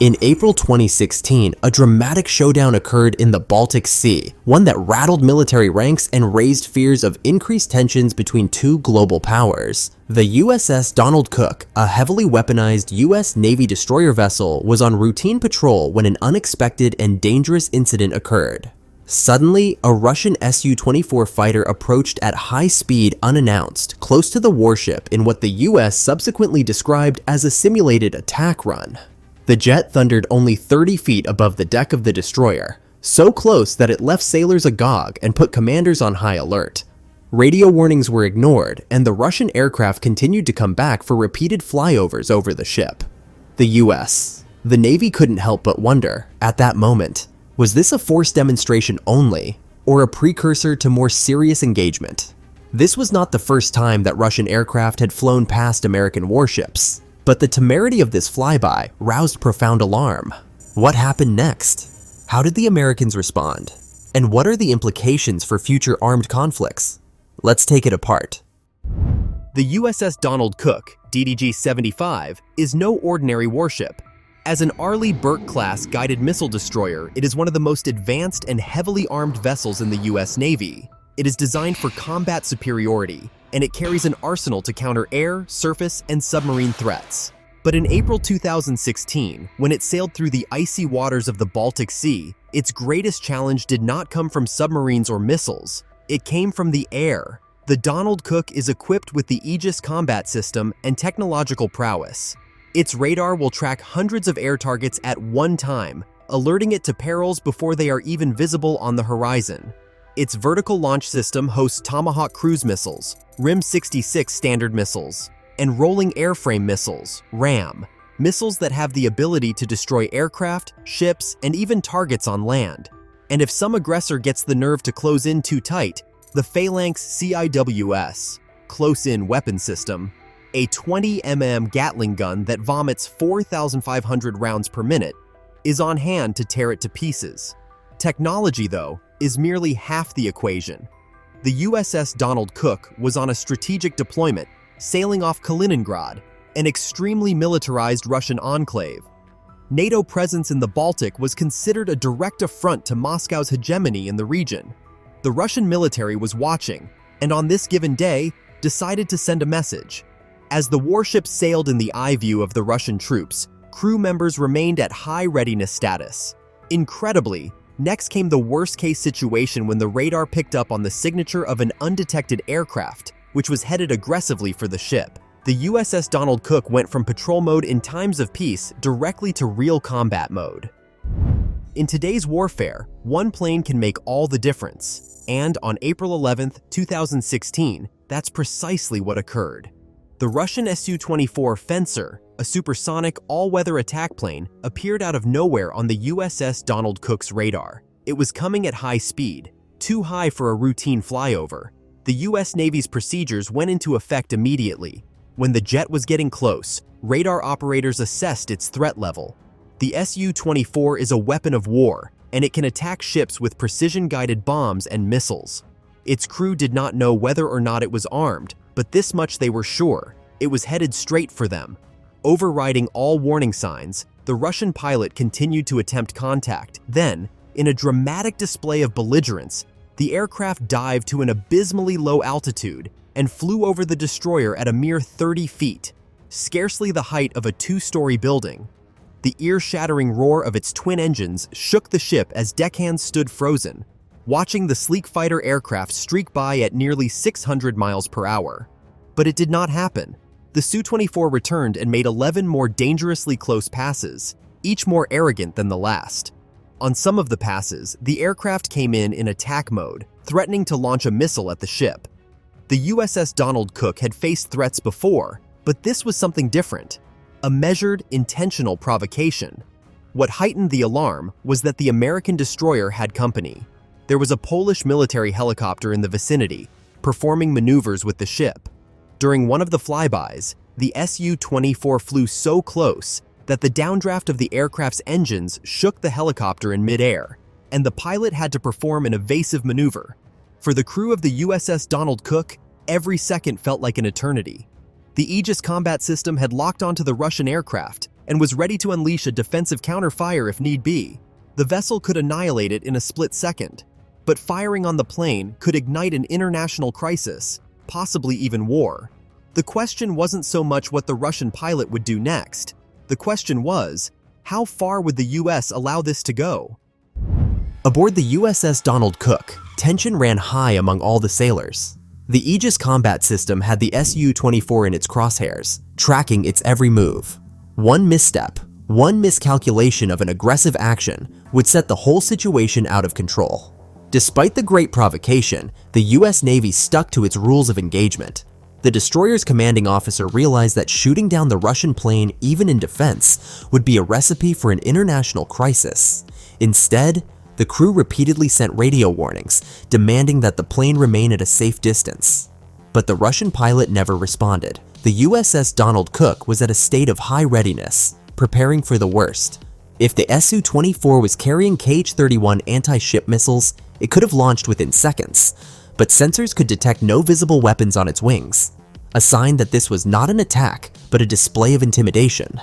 In April 2016, a dramatic showdown occurred in the Baltic Sea, one that rattled military ranks and raised fears of increased tensions between two global powers. The USS Donald Cook, a heavily weaponized US Navy destroyer vessel, was on routine patrol when an unexpected and dangerous incident occurred. Suddenly, a Russian Su-24 fighter approached at high speed unannounced, close to the warship in what the US subsequently described as a simulated attack run. The jet thundered only 30 feet above the deck of the destroyer, so close that it left sailors agog and put commanders on high alert. Radio warnings were ignored, and the Russian aircraft continued to come back for repeated flyovers over the ship. The US. The Navy couldn't help but wonder, at that moment, was this a force demonstration only, or a precursor to more serious engagement? This was not the first time that Russian aircraft had flown past American warships. But the temerity of this flyby roused profound alarm. What happened next? How did the Americans respond? And what are the implications for future armed conflicts? Let's take it apart. The USS Donald Cook, DDG-75, is no ordinary warship. As an Arleigh Burke-class guided missile destroyer, it is one of the most advanced and heavily armed vessels in the US Navy. It is designed for combat superiority, and it carries an arsenal to counter air, surface, and submarine threats. But in April 2016, when it sailed through the icy waters of the Baltic Sea, its greatest challenge did not come from submarines or missiles. It came from the air. The Donald Cook is equipped with the Aegis combat system and technological prowess. Its radar will track hundreds of air targets at one time, alerting it to perils before they are even visible on the horizon. Its vertical launch system hosts Tomahawk cruise missiles, RIM-66 standard missiles, and rolling airframe missiles, RAM, missiles that have the ability to destroy aircraft, ships, and even targets on land. And if some aggressor gets the nerve to close in too tight, the Phalanx CIWS, close-in weapon system, a 20 mm Gatling gun that vomits 4,500 rounds per minute, is on hand to tear it to pieces. Technology, though, is merely half the equation. The USS Donald Cook was on a strategic deployment, sailing off Kaliningrad, an extremely militarized Russian enclave. NATO presence in the Baltic was considered a direct affront to Moscow's hegemony in the region. The Russian military was watching, and on this given day, decided to send a message. As the warship sailed in the eye view of the Russian troops, crew members remained at high readiness status. Incredibly, next came the worst-case situation when the radar picked up on the signature of an undetected aircraft, which was headed aggressively for the ship. The USS Donald Cook went from patrol mode in times of peace directly to real combat mode. In today's warfare, one plane can make all the difference, and on April 11, 2016, that's precisely what occurred. The Russian Su-24 Fencer, a supersonic all-weather attack plane, appeared out of nowhere on the USS Donald Cook's radar. It was coming at high speed, too high for a routine flyover. The US Navy's procedures went into effect immediately. When the jet was getting close, radar operators assessed its threat level. The Su-24 is a weapon of war, and it can attack ships with precision-guided bombs and missiles. Its crew did not know whether or not it was armed, but this much they were sure: it was headed straight for them. Overriding all warning signs, the Russian pilot continued to attempt contact. Then, in a dramatic display of belligerence, the aircraft dived to an abysmally low altitude and flew over the destroyer at a mere 30 feet, scarcely the height of a two-story building. The ear-shattering roar of its twin engines shook the ship as deckhands stood frozen, watching the sleek fighter aircraft streak by at nearly 600 miles per hour. But it did not happen. The Su-24 returned and made 11 more dangerously close passes, each more arrogant than the last. On some of the passes, the aircraft came in attack mode, threatening to launch a missile at the ship. The USS Donald Cook had faced threats before, but this was something different: a measured, intentional provocation. What heightened the alarm was that the American destroyer had company. There was a Polish military helicopter in the vicinity, performing maneuvers with the ship. During one of the flybys, the Su-24 flew so close that the downdraft of the aircraft's engines shook the helicopter in midair, and the pilot had to perform an evasive maneuver. For the crew of the USS Donald Cook, every second felt like an eternity. The Aegis combat system had locked onto the Russian aircraft, and was ready to unleash a defensive counterfire if need be. The vessel could annihilate it in a split second, but firing on the plane could ignite an international crisis, possibly even war. The question wasn't so much what the Russian pilot would do next. The question was, how far would the US allow this to go? Aboard the USS Donald Cook, tension ran high among all the sailors. The Aegis combat system had the Su-24 in its crosshairs, tracking its every move. One misstep, one miscalculation of an aggressive action would set the whole situation out of control. Despite the great provocation, the US Navy stuck to its rules of engagement. The destroyer's commanding officer realized that shooting down the Russian plane, even in defense, would be a recipe for an international crisis. Instead, the crew repeatedly sent radio warnings, demanding that the plane remain at a safe distance. But the Russian pilot never responded. The USS Donald Cook was at a state of high readiness, preparing for the worst. If the Su-24 was carrying Kh-31 anti-ship missiles, it could have launched within seconds, but sensors could detect no visible weapons on its wings, a sign that this was not an attack, but a display of intimidation.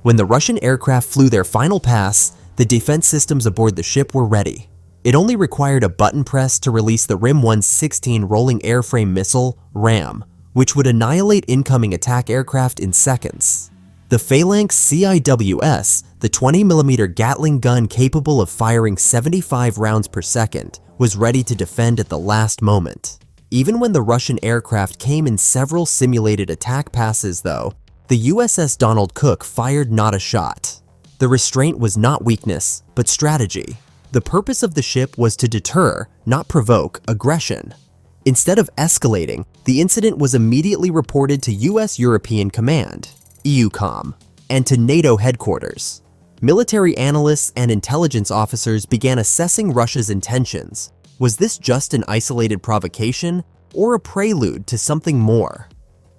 When the Russian aircraft flew their final pass, the defense systems aboard the ship were ready. It only required a button press to release the RIM-116 rolling airframe missile, RAM, which would annihilate incoming attack aircraft in seconds. The Phalanx CIWS, the 20mm Gatling gun capable of firing 75 rounds per second, was ready to defend at the last moment. Even when the Russian aircraft came in several simulated attack passes though, the USS Donald Cook fired not a shot. The restraint was not weakness, but strategy. The purpose of the ship was to deter, not provoke, aggression. Instead of escalating, the incident was immediately reported to US European Command, EUCOM, and to NATO headquarters. Military analysts and intelligence officers began assessing Russia's intentions. Was this just an isolated provocation or a prelude to something more?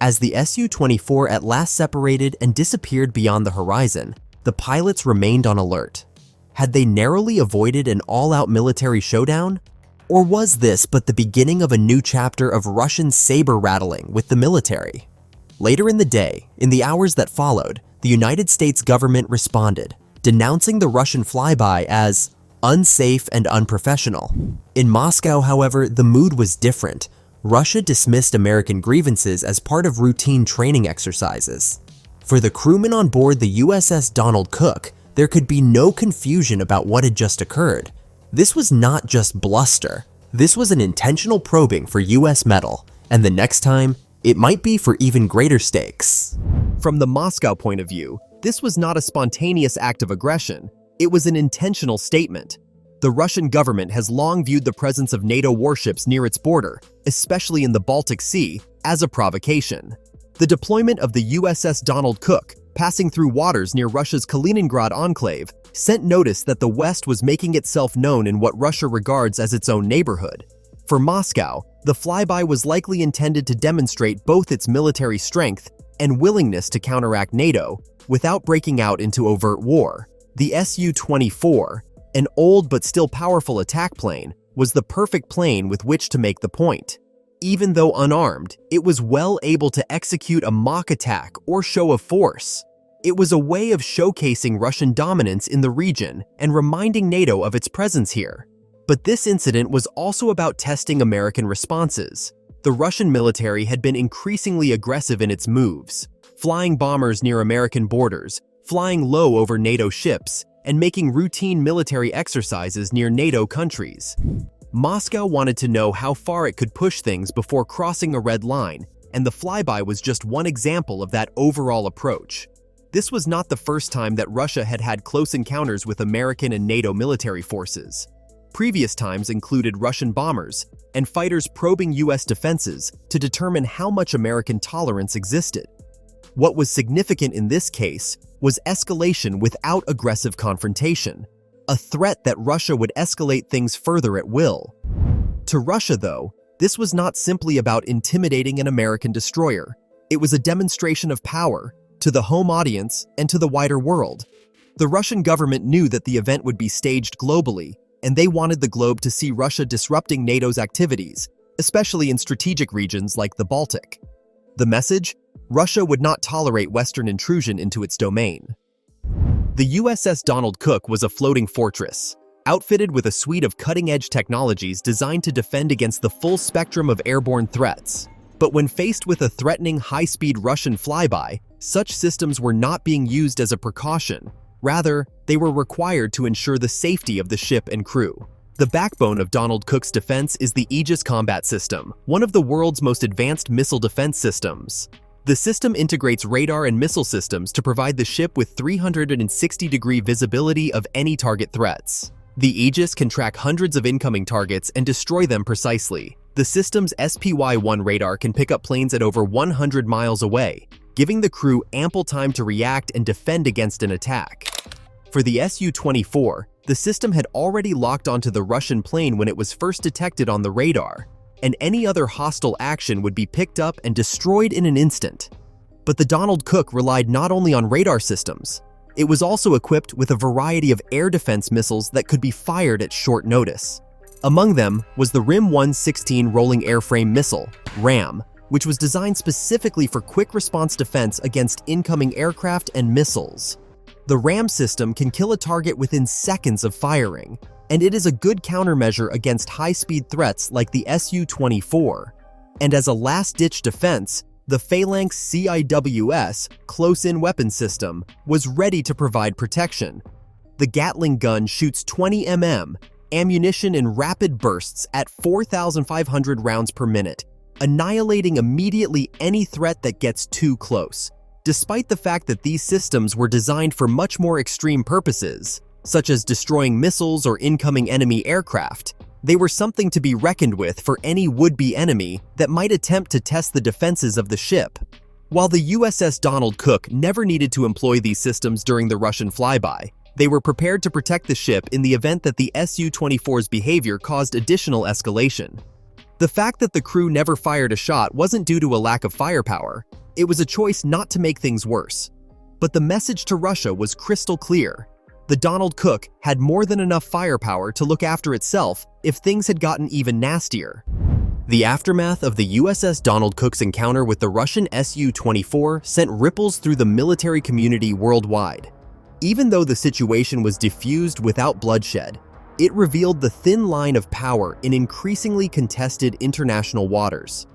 As the Su-24 at last separated and disappeared beyond the horizon, the pilots remained on alert. Had they narrowly avoided an all-out military showdown? Or was this but the beginning of a new chapter of Russian saber-rattling with the military? Later in the day, in the hours that followed, the United States government responded, denouncing the Russian flyby as unsafe and unprofessional. In Moscow, however, the mood was different. Russia dismissed American grievances as part of routine training exercises. For the crewmen on board the USS Donald Cook, there could be no confusion about what had just occurred. This was not just bluster. This was an intentional probing for US metal, and the next time, it might be for even greater stakes. From the Moscow point of view, this was not a spontaneous act of aggression. It was an intentional statement. The Russian government has long viewed the presence of NATO warships near its border, especially in the Baltic Sea, as a provocation. The deployment of the USS Donald Cook, passing through waters near Russia's Kaliningrad enclave, sent notice that the West was making itself known in what Russia regards as its own neighborhood. For Moscow, the flyby was likely intended to demonstrate both its military strength and willingness to counteract NATO without breaking out into overt war. The Su-24, an old but still powerful attack plane, was the perfect plane with which to make the point. Even though unarmed, it was well able to execute a mock attack or show of force. It was a way of showcasing Russian dominance in the region and reminding NATO of its presence here. But this incident was also about testing American responses. The Russian military had been increasingly aggressive in its moves, flying bombers near American borders, flying low over NATO ships, and making routine military exercises near NATO countries. Moscow wanted to know how far it could push things before crossing a red line, and the flyby was just one example of that overall approach. This was not the first time that Russia had had close encounters with American and NATO military forces. Previous times included Russian bombers and fighters probing US defenses to determine how much American tolerance existed. What was significant in this case was escalation without aggressive confrontation, a threat that Russia would escalate things further at will. To Russia, though, this was not simply about intimidating an American destroyer. It was a demonstration of power to the home audience and to the wider world. The Russian government knew that the event would be staged globally, and they wanted the globe to see Russia disrupting NATO's activities, especially in strategic regions like the Baltic. The message? Russia would not tolerate Western intrusion into its domain. The USS Donald Cook was a floating fortress, outfitted with a suite of cutting-edge technologies designed to defend against the full spectrum of airborne threats. But when faced with a threatening high-speed Russian flyby, such systems were not being used as a precaution. Rather, they were required to ensure the safety of the ship and crew. The backbone of Donald Cook's defense is the Aegis combat system, one of the world's most advanced missile defense systems. The system integrates radar and missile systems to provide the ship with 360-degree visibility of any target threats. The Aegis can track hundreds of incoming targets and destroy them precisely. The system's SPY-1 radar can pick up planes at over 100 miles away, giving the crew ample time to react and defend against an attack. For the Su-24, the system had already locked onto the Russian plane when it was first detected on the radar, and any other hostile action would be picked up and destroyed in an instant. But the Donald Cook relied not only on radar systems, it was also equipped with a variety of air defense missiles that could be fired at short notice. Among them was the RIM-116 Rolling Airframe Missile, RAM, which was designed specifically for quick response defense against incoming aircraft and missiles. The RAM system can kill a target within seconds of firing, and it is a good countermeasure against high-speed threats like the Su-24. And as a last-ditch defense, the Phalanx CIWS close-in weapon system was ready to provide protection. The Gatling gun shoots 20 mm ammunition in rapid bursts at 4,500 rounds per minute, annihilating immediately any threat that gets too close. Despite the fact that these systems were designed for much more extreme purposes, such as destroying missiles or incoming enemy aircraft, they were something to be reckoned with for any would-be enemy that might attempt to test the defenses of the ship. While the USS Donald Cook never needed to employ these systems during the Russian flyby, they were prepared to protect the ship in the event that the Su-24's behavior caused additional escalation. The fact that the crew never fired a shot wasn't due to a lack of firepower. It was a choice not to make things worse. But the message to Russia was crystal clear. The Donald Cook had more than enough firepower to look after itself if things had gotten even nastier. The aftermath of the USS Donald Cook's encounter with the Russian Su-24 sent ripples through the military community worldwide. Even though the situation was diffused without bloodshed, it revealed the thin line of power in increasingly contested international waters.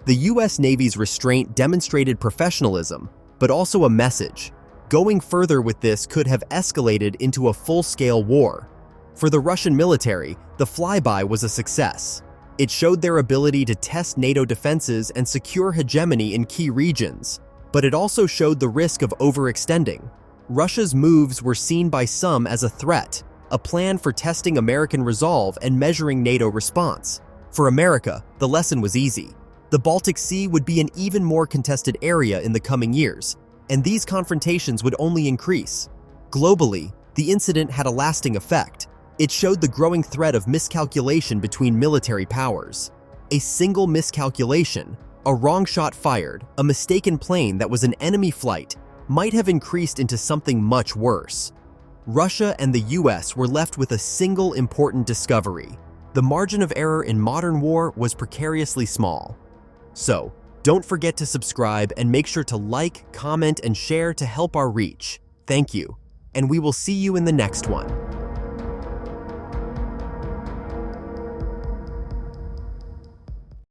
The US Navy's restraint demonstrated professionalism, but also a message. Going further with this could have escalated into a full-scale war. For the Russian military, the flyby was a success. It showed their ability to test NATO defenses and secure hegemony in key regions, but it also showed the risk of overextending. Russia's moves were seen by some as a threat, a plan for testing American resolve and measuring NATO response. For America, the lesson was easy. The Baltic Sea would be an even more contested area in the coming years, and these confrontations would only increase. Globally, the incident had a lasting effect. It showed the growing threat of miscalculation between military powers. A single miscalculation, a wrong shot fired, a mistaken plane that was an enemy flight, might have increased into something much worse. Russia and the US were left with a single important discovery. The margin of error in modern war was precariously small. So, don't forget to subscribe and make sure to like, comment, and share to help our reach. Thank you, and we will see you in the next one.